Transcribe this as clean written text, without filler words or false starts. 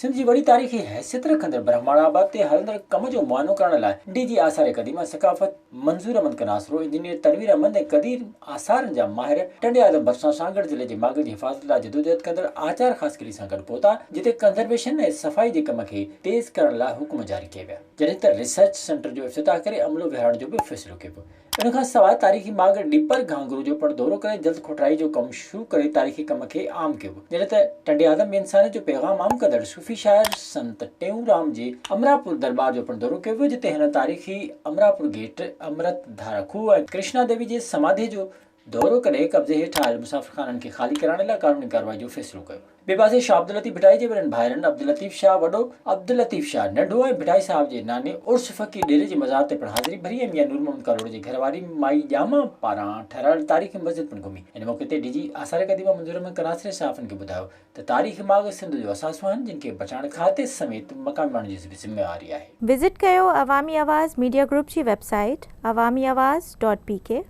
सिंध जी वड़ी तारीख़ी हैसियत रखंदड़ ब्रह्मांडाबाद ते हलंदड़ कम जो मुआइनो करण लाइ डीजी आसार क़दीमा सकाफ़त मंज़ूर अहमद कनासरो इंजीनियर तनवीर अहमद ऐं क़दीर आसारनि जा माहिर टंडे आदम भरिसां सागड़ ज़िले जे माॻ जी हिफ़ाज़त लाइ जदोजहद कंदड़ आचार ख़ासगिरी सां गॾु पहुता, जिते कंज़र्वेशन ऐं सफ़ाई जे कम खे तेज़ करण लाइ हुकुम जारी कया विया, जॾहिं त रिसर्च सेंटर जो इफ़्तिताह करे अमलो विहारण जो बि फ़ैसिलो कयो पियो। इन खां सवाइ तारीख़ी माॻ ॾिपर घांगरू जो पिणु दौरो करे जल्द खोटाई जो कमु शुरू करे तारीख़ी कम खे आम कयो, जॾहिं त टंडे आदम में इंसानियत जो पैगाम आम कंदड़ सूफ़ी शाइर संत टेऊंराम जे अमरापुर दरबार जो पिणु दौरो कयो वियो, जिते हिन तारीख़ी अमरापुर गेट, अमृत धारा खूह ऐं कृष्णा देवी जे समाधि जो दौरो करे कब्ज़े हेठि आयल मुसाफ़िरखाननि खे ख़ाली कराइण लाइ कानूनी कार्रवाई जो फ़ैसिलो कयो। ॿिए पासे शाह अब्दुल लतीफ़ भिटाई जे वॾनि भाइरनि अब्दुल लतीफ़ शाह वॾो, अब्दुल लतीफ़ शाह नंढो ऐं भिटाई साहिब जे नाने उर्स फ़क़ी डेरे जे मज़ार ते पिणु हाज़िरी भरी ऐं मियां नूर मोहम्मद कारोड़ जे घरवारी माई ॼामा पारां ठहिराइल तारीख़ी मस्जिद पिणु घुमी। इन मौक़े ते डीजी आसार क़दीमा मंज़ूर अहमद कनासरे सहाफ़ियुनि खे ॿुधायो त तारीख़ी माॻ सिंध जो असासो आहिनि, जिन खे बचाइण खाते समेत मक़ामी माण्हुनि जी ज़िम्मेवारी आहे। विज़िट कयो अवामी आवाज़ मीडिया ग्रुप जी वेबसाइट awamiawaz.pk